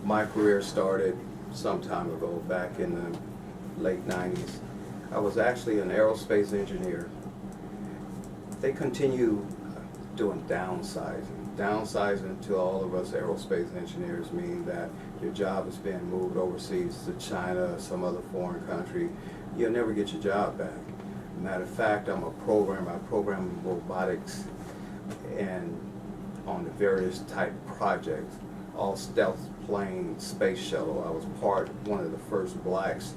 My career started some time ago, back in the late 90s. I was actually an aerospace engineer. They continue doing downsizing. Downsizing to all of us aerospace engineers mean that your job is being moved overseas to China, some other foreign country. You'll never get your job back. Matter of fact, I'm a programmer. I program robotics and on the various type projects, all stealth plane, space shuttle. I was one of the first blacks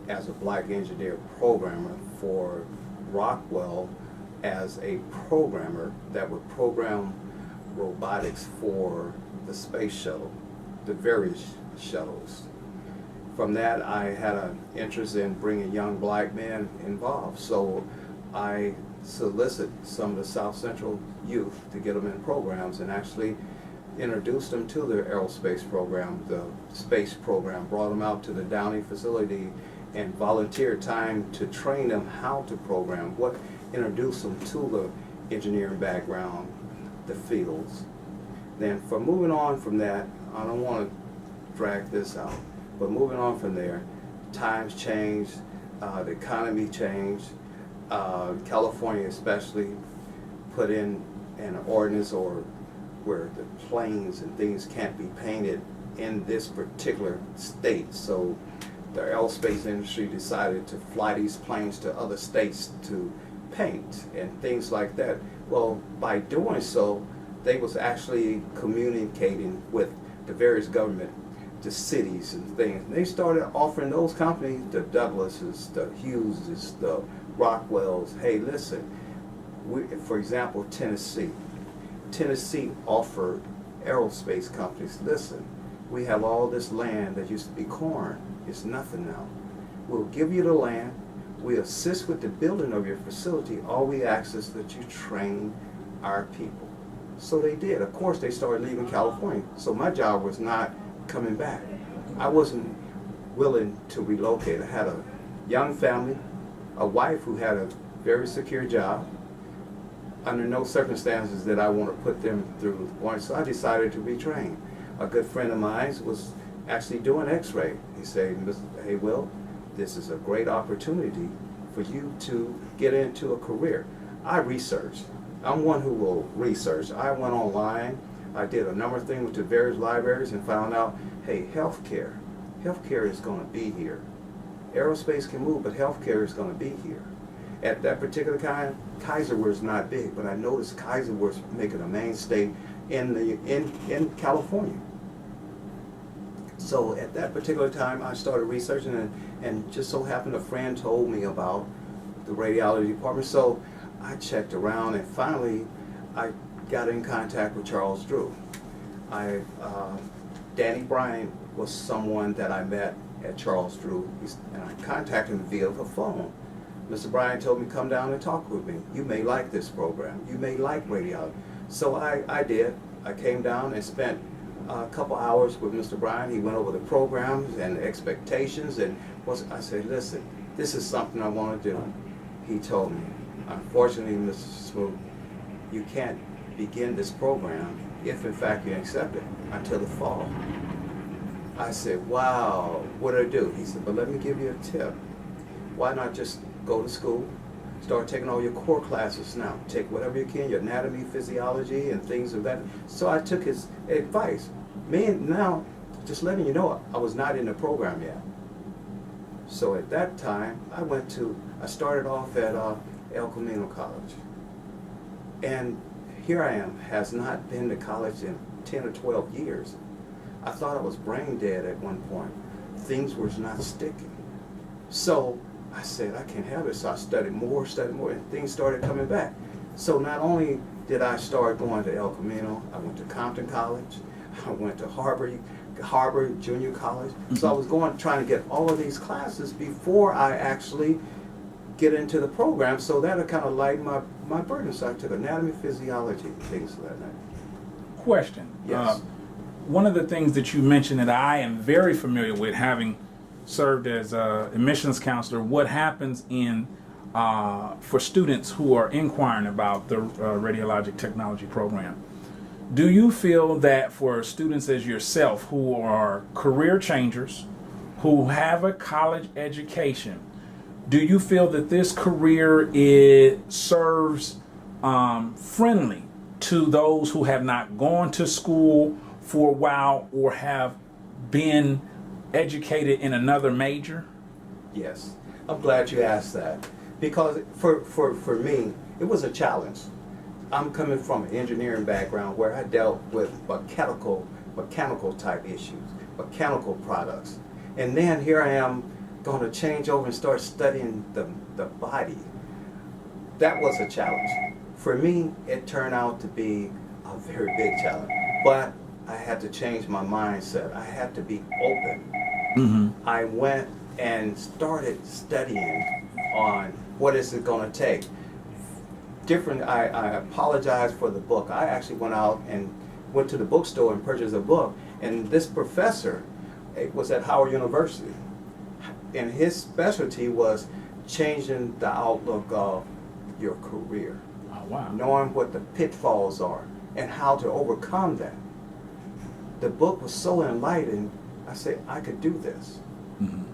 as a black engineer programmer for Rockwell as a programmer that would program robotics for the space shuttle, the various shuttles. From that, I had an interest in bringing young black men involved. So I solicit some of the South Central youth to get them in programs and actually introduced them to the aerospace program, the space program, brought them out to the Downey facility and volunteered time to train them how to program, introduce them to the engineering background, the fields. Then for moving on from that, I don't want to drag this out, but moving on from there, times changed, the economy changed. California especially put in an ordinance or where the planes and things can't be painted in this particular state. So the aerospace industry decided to fly these planes to other states to paint and things like that. Well, by doing so, they was actually communicating with the various government, the cities and things. And they started offering those companies, the Douglases, the Hugheses, the Rockwells, hey, listen, for example, Tennessee offered aerospace companies, listen, we have all this land that used to be corn, it's nothing now. We'll give you the land, we assist with the building of your facility, all we ask is that you train our people. So they did. Of course, they started leaving California, so my job was not coming back. I wasn't willing to relocate. I had a young family, a wife who had a very secure job. Under no circumstances did I want to put them through one, so I decided to retrain. A good friend of mine was actually doing x-ray. He said, hey Will, this is a great opportunity for you to get into a career. I researched. I'm one who will research. I went online, I did a number of things with the various libraries and found out, hey, healthcare is going to be here. Aerospace can move, but healthcare is going to be here. At that particular time, Kaiser was not big, but I noticed Kaiser was making a mainstay in California. So at that particular time, I started researching, and just so happened a friend told me about the radiology department. So I checked around, and finally, I got in contact with Charles Drew. Danny Bryan was someone that I met at Charles Drew, and I contacted him via the phone. Mr. Bryan told me, come down and talk with me. You may like this program. You may like radiology. So I did. I came down and spent a couple hours with Mr. Bryan. He went over the programs and expectations, and I said, listen, this is something I want to do. He told me, unfortunately, Mr. Smoot, you can't begin this program if in fact you accept it until the fall. I said, wow, what do I do? He said, but let me give you a tip. Why not just go to school, start taking all your core classes now. Take whatever you can, your anatomy, physiology, and things of that. So I took his advice. Now, just letting you know, I was not in the program yet. So at that time, I started off at El Camino College. And here I am, has not been to college in 10 or 12 years. I thought I was brain dead at one point. Things were not sticking. So I said, I can't have it. So I studied more, and things started coming back. So not only did I start going to El Camino, I went to Compton College, I went to Harvard Junior College. So I was trying to get all of these classes before I actually get into the program, so that'll kind of lighten my burden. So I took anatomy, physiology, things like that. Question. Yes. One of the things that you mentioned that I am very familiar with, having served as a admissions counselor, what happens for students who are inquiring about the radiologic technology program. Do you feel that for students as yourself who are career changers, who have a college education, do you feel that this career serves friendly to those who have not gone to school for a while or have been educated in another major? Yes, I'm glad you asked that, because for me, it was a challenge. I'm coming from an engineering background where I dealt with mechanical type issues, mechanical products. And then here I am going to change over and start studying the body. That was a challenge. For me, it turned out to be a very big challenge. But I had to change my mindset. I had to be open. Mm-hmm. I went and started studying on what is it going to take. I apologize for the book. I actually went out and went to the bookstore and purchased a book. And this professor, it was at Howard University. And his specialty was changing the outlook of your career. Oh, wow. Knowing what the pitfalls are and how to overcome that. The book was so enlightening, I said, I could do this. Mm-hmm.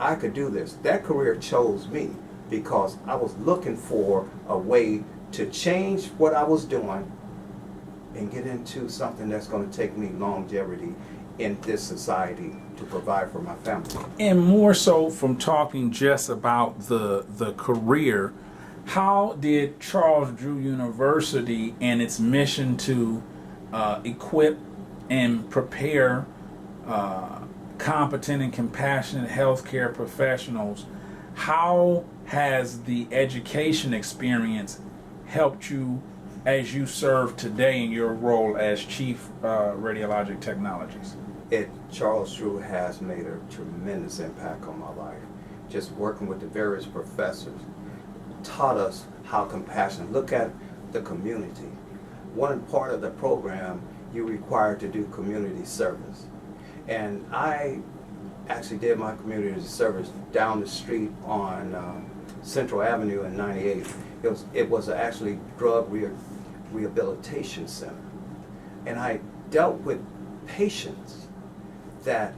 I could do this. That career chose me because I was looking for a way to change what I was doing and get into something that's going to take me longevity in this society to provide for my family. And more so from talking just about the career, how did Charles Drew University and its mission to equip and prepare competent and compassionate healthcare professionals, how has the education experience helped you as you serve today in your role as Chief Radiologic Technologies? Charles Drew has made a tremendous impact on my life. Just working with the various professors taught us how compassionate, look at the community. One part of the program, you're required to do community service. And I actually did my community service down the street on Central Avenue in 98. It was actually drug rehabilitation center. And I dealt with patients that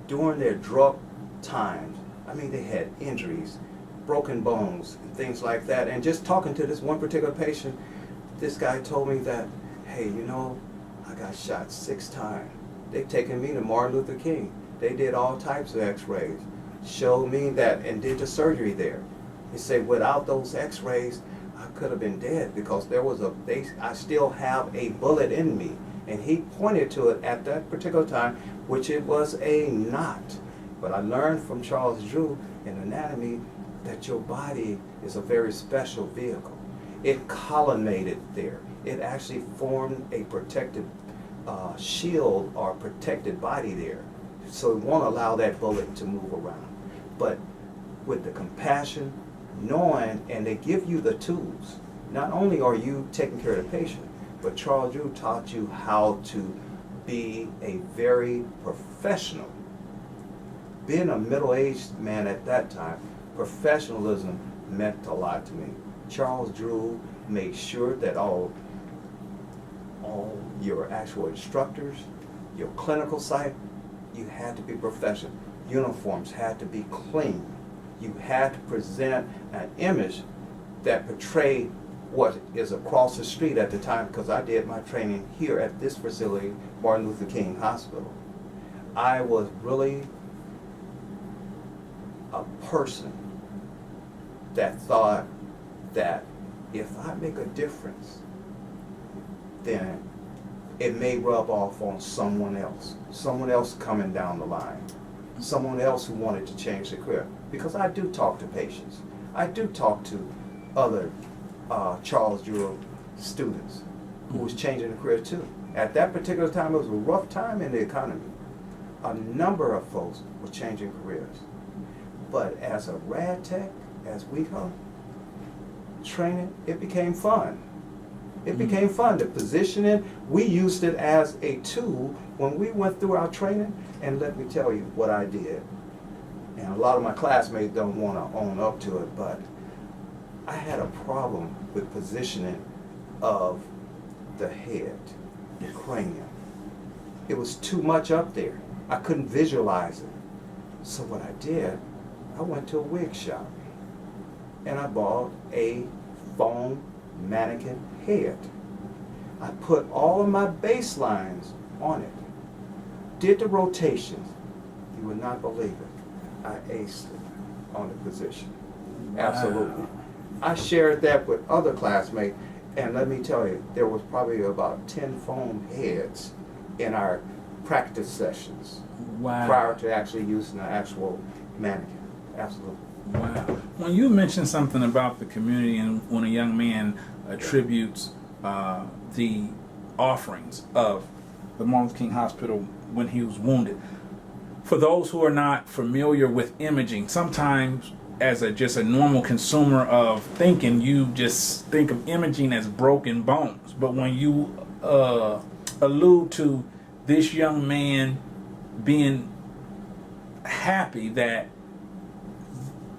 during their drug times, I mean, they had injuries, broken bones, and things like that. And just talking to this one particular patient, this guy told me that, hey, you know, I got shot 6 times. They've taken me to Martin Luther King. They did all types of x-rays, showed me that, and did the surgery there. He said, without those x-rays, I could have been dead because I still have a bullet in me. And he pointed to it at that particular time, which it was a knot. But I learned from Charles Drew in anatomy that your body is a very special vehicle. It collimated there. It actually formed a protected shield or protected body there. So it won't allow that bullet to move around. But with the compassion, knowing, and they give you the tools. Not only are you taking care of the patient, but Charles Drew taught you how to be a very professional. Being a middle-aged man at that time, professionalism meant a lot to me. Charles Drew made sure that all your actual instructors, your clinical site, you had to be professional. Uniforms had to be clean. You had to present an image that portrayed what is across the street at the time, because I did my training here at this facility, Martin Luther King Hospital. I was really a person that thought that if I make a difference, then it may rub off on someone else coming down the line, someone else who wanted to change their career. Because I do talk to patients. I do talk to other Charles Drew students who was changing their career too. At that particular time, it was a rough time in the economy. A number of folks were changing careers. But as a rad tech, as we go, training, it became fun. It became fun. The positioning, we used it as a tool when we went through our training, and let me tell you what I did. And a lot of my classmates don't want to own up to it, but I had a problem with positioning of the head, the cranium. It was too much up there. I couldn't visualize it. So what I did, I went to a wig shop and I bought a foam mannequin head. I put all of my baselines on it, did the rotations. You would not believe it. I aced it on the position. Absolutely. Wow. I shared that with other classmates, and let me tell you, there was probably about 10 foam heads in our practice sessions Wow. prior to actually using the actual mannequin. Absolutely. Wow. When you mentioned something about the community and when a young man attributes the offerings of the Martin Luther King Hospital when he was wounded, for those who are not familiar with imaging, sometimes as just a normal consumer of thinking, you just think of imaging as broken bones. But when you allude to this young man being happy that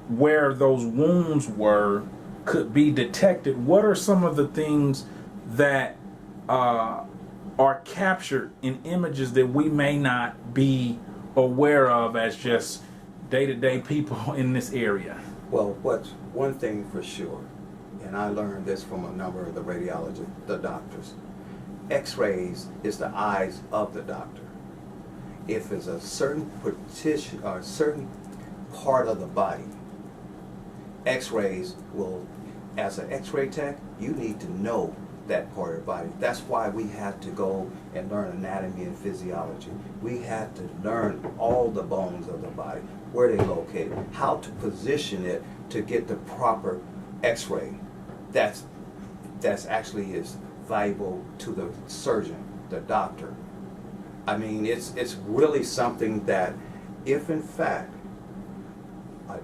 where those wounds were could be detected, what are some of the things that are captured in images that we may not be aware of as just day-to-day people in this area? Well, what's one thing for sure, and I learned this from a number of the doctors, X-rays is the eyes of the doctor. If it's a certain partition or a certain part of the body, X-rays will, as an X-ray tech, you need to know that part of the body. That's why we had to go and learn anatomy and physiology. We had to learn all the bones of the body, where they're located, how to position it to get the proper X-ray. That's actually is valuable to the surgeon, the doctor. I mean, it's really something that if in fact a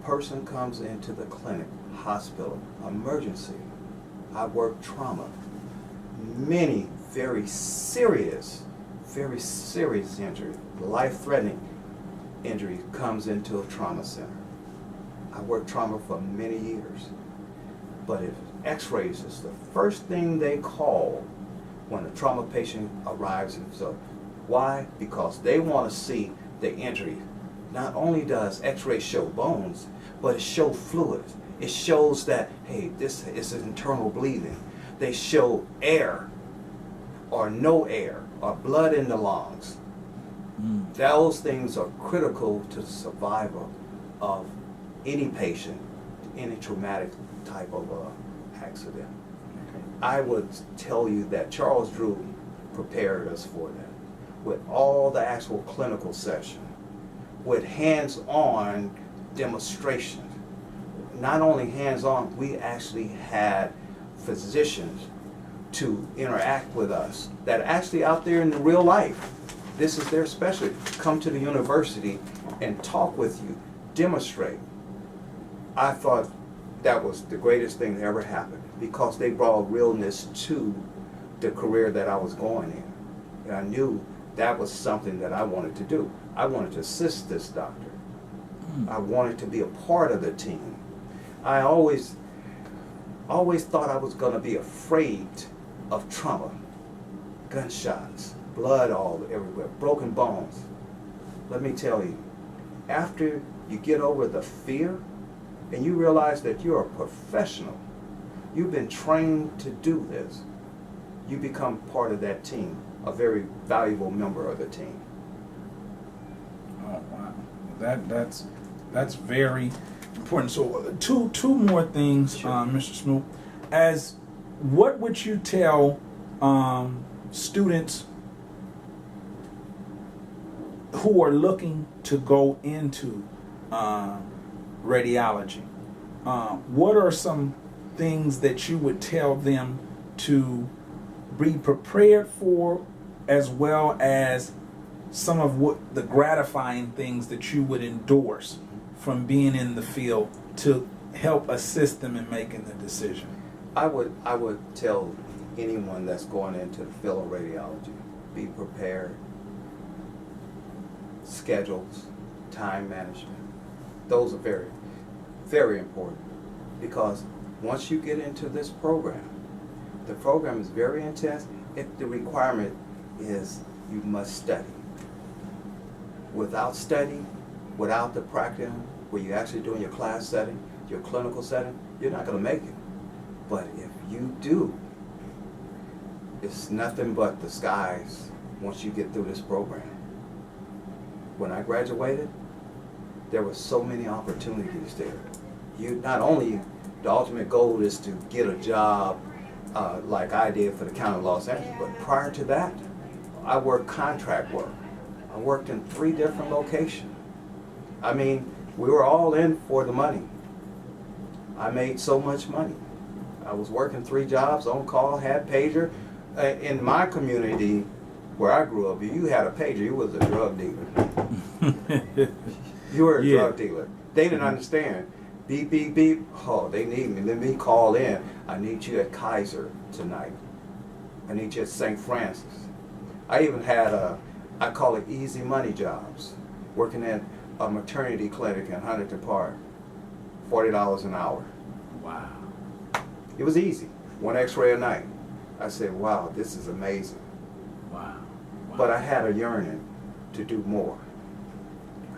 person comes into the clinic, hospital, emergency, I work trauma, many very serious injury, life-threatening injury comes into a trauma center. I worked trauma for many years. But if X-rays is the first thing they call when a trauma patient arrives, and so why? Because they want to see the injury. Not only does X-ray show bones, but it shows fluids. It shows that, hey, this is an internal bleeding. They show air or no air or blood in the lungs. Those things are critical to the survival of any patient, any traumatic type of accident. I would tell you that Charles Drew prepared us for that with all the actual clinical session, with hands-on demonstrations. Not only hands-on, we actually had physicians to interact with us that are actually out there in the real life. This is their specialty. Come to the university and talk with you, demonstrate. I thought that was the greatest thing that ever happened because they brought realness to the career that I was going in. And I knew that was something that I wanted to do. I wanted to assist this doctor. I wanted to be a part of the team. I always thought I was going to be afraid of trauma, gunshots, blood all everywhere, broken bones. Let me tell you, after you get over the fear and you realize that you're a professional, you've been trained to do this, you become part of that team, a very valuable member of the team. Oh wow, that's very important. So two more things, Sure. Mr. Smoot. As what would you tell students who are looking to go into radiology? What are some things that you would tell them to be prepared for, as well as some of what the gratifying things that you would endorse from being in the field to help assist them in making the decision? I would tell anyone that's going into the field of radiology, be prepared. Schedules, time management, those are very, very important because once you get into this program, The program is very intense. The requirement is you must study. Without study, without the practicum, where you're actually doing your class setting, your clinical setting, you're not going to make it. But if you do, it's nothing but the skies once you get through this program. When I graduated, there were so many opportunities there. You not only, the ultimate goal is to get a job like I did for the County of Los Angeles, but prior to that, I worked contract work. I worked in 3 different locations. I mean, we were all in for the money. I made so much money. I was working 3 jobs, on call, had pager. In my community where I grew up, if you had a pager, you was a drug dealer. You were a drug dealer. They didn't understand. Beep, beep, beep. Oh, they need me. Let me call in. I need you at Kaiser tonight. I need you at St. Francis. I even had I call it easy money jobs, working at a maternity clinic in Huntington Park, $40 an hour. Wow. It was easy. 1 X-ray a night. I said, wow, this is amazing. Wow. Wow. But I had a yearning to do more.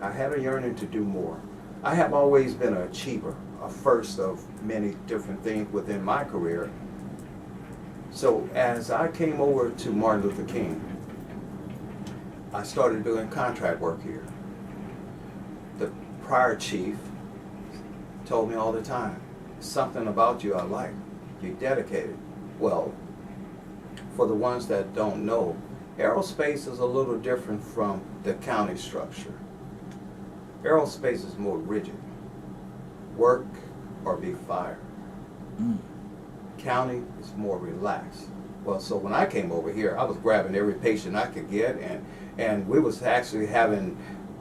I had a yearning to do more. I have always been an achiever, a first of many different things within my career. So as I came over to Martin Luther King, I started doing contract work here. The prior chief told me all the time, something about you I like. You're dedicated. Well, for the ones that don't know, aerospace is a little different from the county structure. Aerospace is more rigid. Work or be fired. County is more relaxed. Well, so when I came over here, I was grabbing every patient I could get, and we was actually having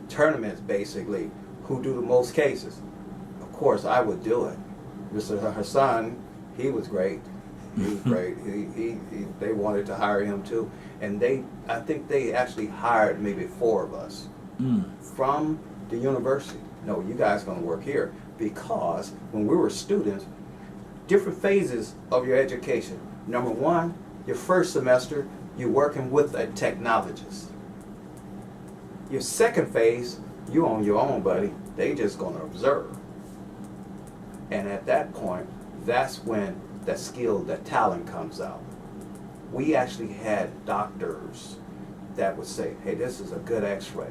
tournaments, basically, who do the most cases. Of course, I would do it. Mr. Hassan, he was great. He was great. They wanted to hire him too, and I think they actually hired maybe 4 of us from the university. No, you guys gonna work here, because when we were students, different phases of your education. Number 1, your first semester, you're working with a technologist. Your second phase, you on your own, buddy. They just gonna observe. And at that point, that's when the skill, the talent comes out. We actually had doctors that would say, hey, this is a good x-ray.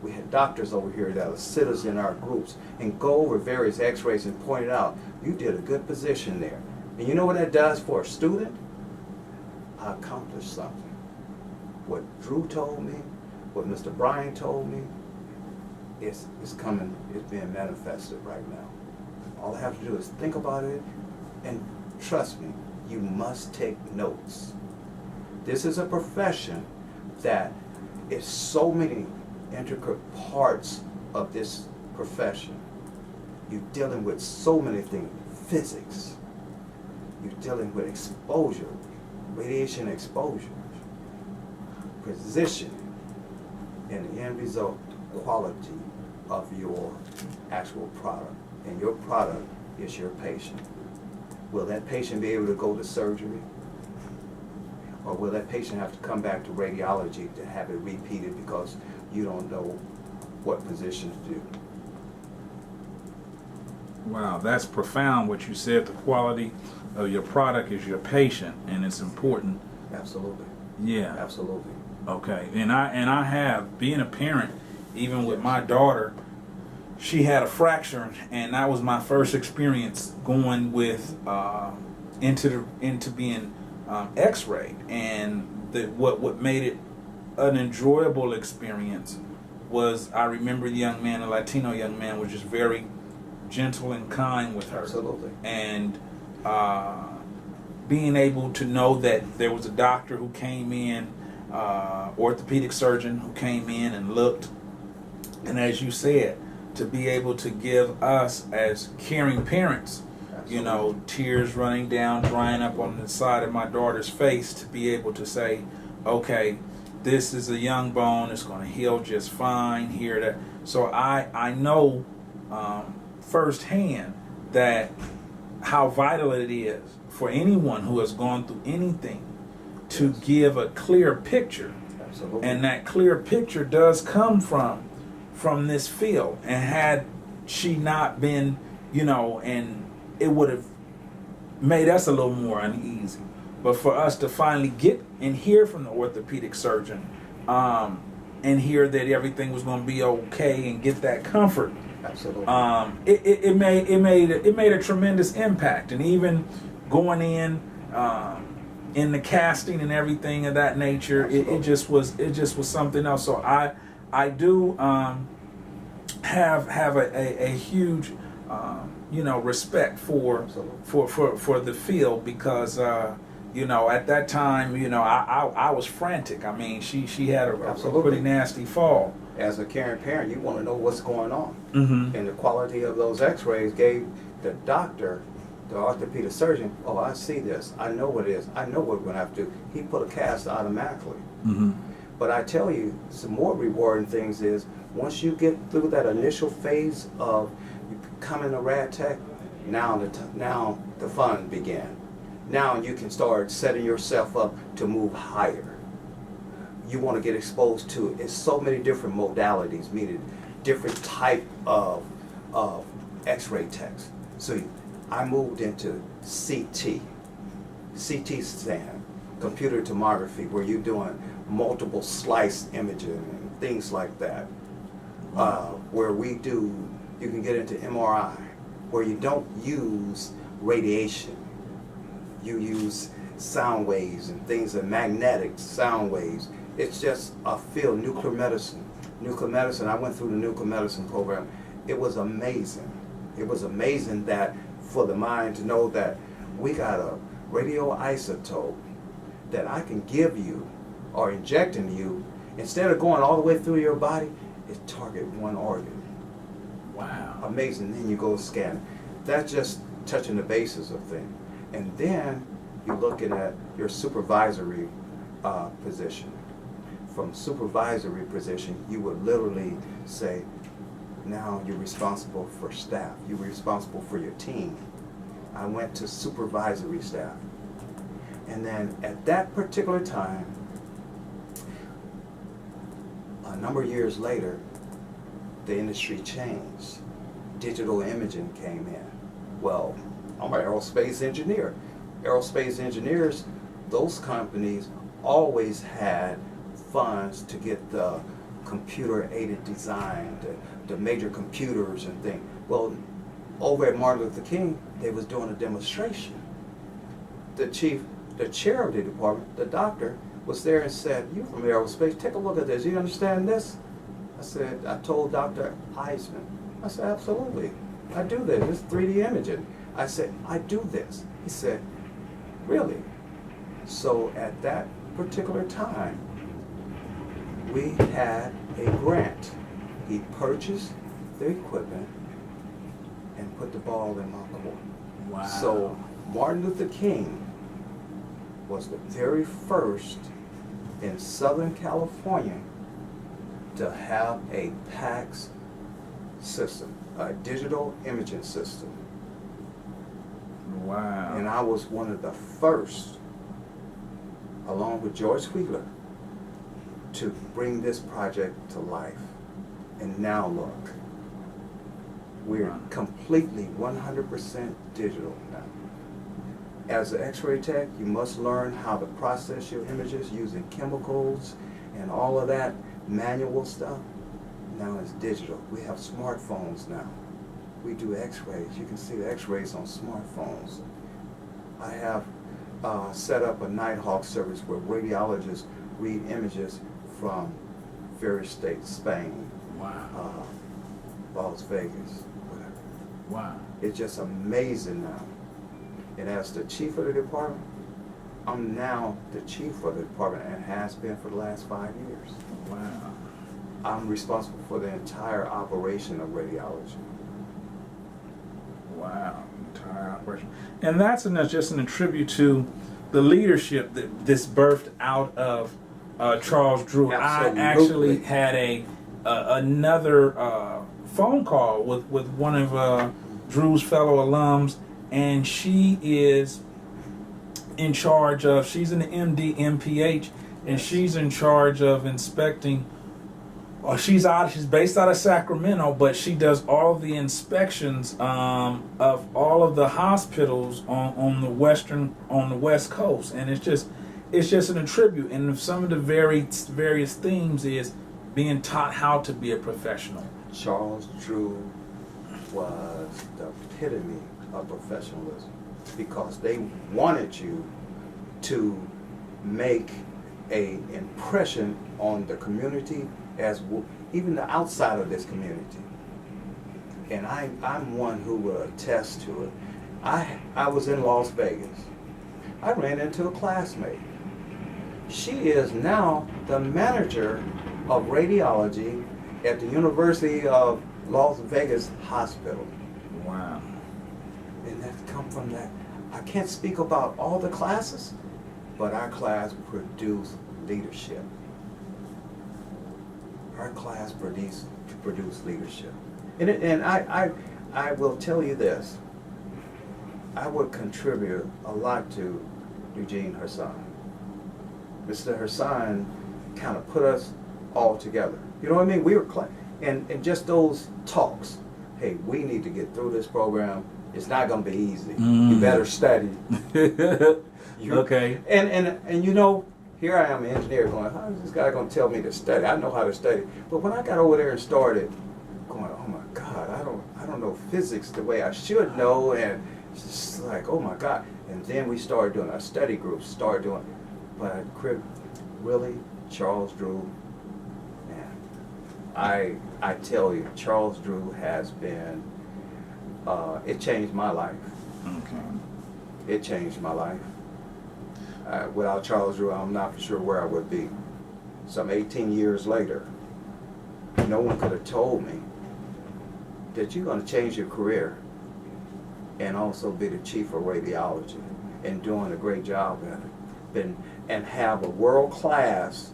We had doctors over here that would sit us in our groups and go over various x-rays and point it out. You did a good position there. And you know what that does for a student? I accomplished something. What Drew told me, what Mr. Bryan told me, it's coming, it's being manifested right now. All I have to do is think about it, and trust me, you must take notes. This is a profession that is so many intricate parts of this profession. You're dealing with so many things. Physics. You're dealing with exposure, radiation exposure, positioning, and the end result, the quality of your actual product. And your product is your patient. Will that patient be able to go to surgery? Or will that patient have to come back to radiology to have it repeated because you don't know what position to do? Wow, that's profound what you said. The quality of your product is your patient, and it's important. Absolutely. Yeah. Absolutely. Okay. And I have, being a parent, even with my daughter, she had a fracture, and that was my first experience going with into being X-rayed. And what made it an enjoyable experience was, I remember the young man, a Latino young man, was just very gentle and kind with her. Absolutely. And being able to know that there was a doctor who came in, orthopedic surgeon who came in and looked, and as you said, to be able to give us as caring parents, you know, tears running down, drying up on the side of my daughter's face, to be able to say, okay, this is a young bone, it's going to heal just fine here. That so I know firsthand that how vital it is for anyone who has gone through anything to give a clear picture. Absolutely. And that clear picture does come from this field. And had she not been, and it would have made us a little more uneasy. But for us to finally get and hear from the orthopedic surgeon, and hear that everything was going to be okay, and get that comfort, Absolutely. It made a tremendous impact. And even going in the casting and everything of that nature, it just was something else. So I do have a huge respect for the field, because at that time, I was frantic. I mean, she had a pretty nasty fall. As a caring parent, you want to know what's going on. Mm-hmm. And the quality of those x-rays gave the doctor, the orthopedic surgeon, oh, I see this. I know what it is. I know what we're going to have to do. He put a cast automatically. Mm-hmm. But I tell you, some more rewarding things is, once you get through that initial phase of you becoming a rad tech, now the fun began. Now you can start setting yourself up to move higher. You want to get exposed to so many different modalities, meaning different type of x-ray techs. So I moved into CT scan, computer tomography, where you're doing multiple slice imaging and things like that. Where you can get into MRI, where you don't use radiation. You use sound waves and things, and magnetic sound waves. It's just a field. Nuclear medicine, I went through the nuclear medicine program. It was amazing. It was amazing that for the mind to know that we got a radioisotope that I can give you or inject into you, instead of going all the way through your body, it target one organ. Wow. Amazing. Then you go scan it. That's just touching the basis of things. And then you're looking at your supervisory position. From supervisory position, you would literally say, now you're responsible for staff. You're responsible for your team. I went to supervisory staff. And then at that particular time, a number of years later, the industry changed. Digital imaging came in. Well, I'm an aerospace engineer. Aerospace engineers, those companies always had funds to get the computer-aided design, the major computers and things. Well, over at Martin Luther King, they was doing a demonstration. The chair of the department, the doctor, was there and said, "You from aerospace, take a look at this. You understand this?" I told Dr. Eisman, I said, "Absolutely. I do this. It's 3D imaging." I said, "I do this." He said, "Really?" So at that particular time, we had a grant. He purchased the equipment and put the ball in my court. Wow. So Martin Luther King was the very first in Southern California to have a PACS system, a digital imaging system. Wow. And I was one of the first, along with George Wheeler, to bring this project to life. And now look, we're completely 100% digital now. As an X-ray tech, you must learn how to process your images using chemicals and all of that manual stuff. Now it's digital. We have smartphones now. We do X-rays. You can see the X-rays on smartphones. I have set up a Nighthawk service where radiologists read images from various states, Spain, Wow. Las Vegas, whatever. Wow. It's just amazing now. And as the chief of the department, I'm now the chief of the department and has been for the last 5 years. Wow. I'm responsible for the entire operation of radiology. Wow. Entire operation. And that's just an tribute to the leadership that this birthed out of Charles Drew. Absolutely. I actually had another phone call with one of Drew's fellow alums, and she is in charge of, she's an MD, MPH, and she's in charge of inspecting. She's based out of Sacramento, but she does all the inspections of all of the hospitals on the West Coast, and it's just an attribute. And some of the various themes is being taught how to be a professional. Charles Drew was the epitome of professionalism because they wanted you to make an impression on the community even the outside of this community. And I'm one who will attest to it. I was in Las Vegas. I ran into a classmate. She is now the manager of radiology at the University of Las Vegas Hospital. Wow. And that come from that. I can't speak about all the classes, but our class produced leadership. Our class produced leadership. And I will tell you this. I would contribute a lot to Eugene Hersan. Mr. Hersan kind of put us all together. You know what I mean? We were and just those talks. Hey, we need to get through this program. It's not going to be easy. You better study. Okay. And you know, here I am, an engineer, going, how is this guy going to tell me to study? I know how to study. But when I got over there and started going, oh my God, I don't know physics the way I should know, and it's just like, oh my God. And then we started doing our study groups, but really, Charles Drew, man, I tell you, Charles Drew has been, it changed my life. Okay. It changed my life. Without Charles Drew, I'm not sure where I would be. Some 18 years later, no one could have told me that you're going to change your career and also be the chief of radiology and doing a great job at it. And have a world-class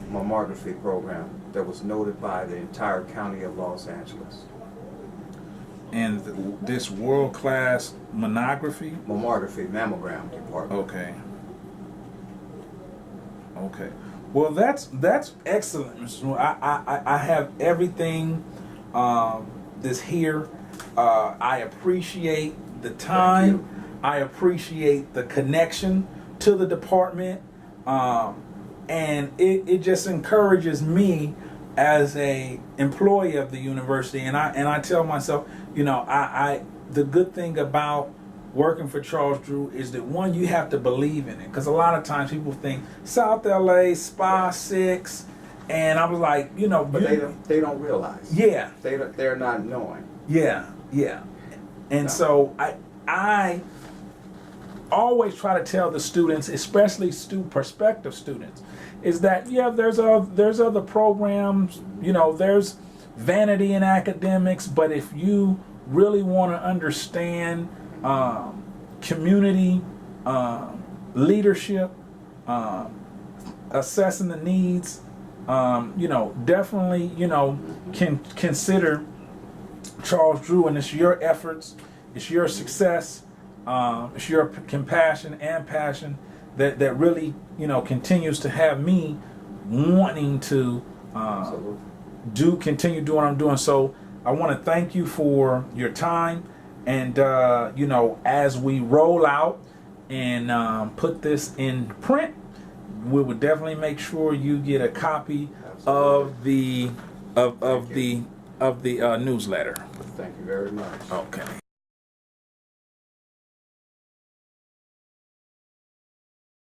mammography program that was noted by the entire county of Los Angeles. And this world-class mammography, mammogram department. Okay. Okay. Well, that's excellent, Mr. Smoot. I have everything that's here. I appreciate the time. I appreciate the connection to the department, and it just encourages me as a employee of the university. And I tell myself, you know, the good thing about working for Charles Drew is that, one, you have to believe in it, because a lot of times people think South LA, Spa 6, and I was like, you know, but they don't realize. Yeah, they're not knowing. Yeah, and so I always try to tell the students, especially prospective students, is that there's other programs, you know, there's vanity in academics, but if you really want to understand community leadership, assessing the needs, definitely, can consider Charles Drew, and it's your efforts, it's your success, it's your compassion and passion that really, continues to have me wanting to continue doing what I'm doing. So I want to thank you for your time, and as we roll out and put this in print, we would definitely make sure you get a copy of the newsletter. Thank you very much. Okay.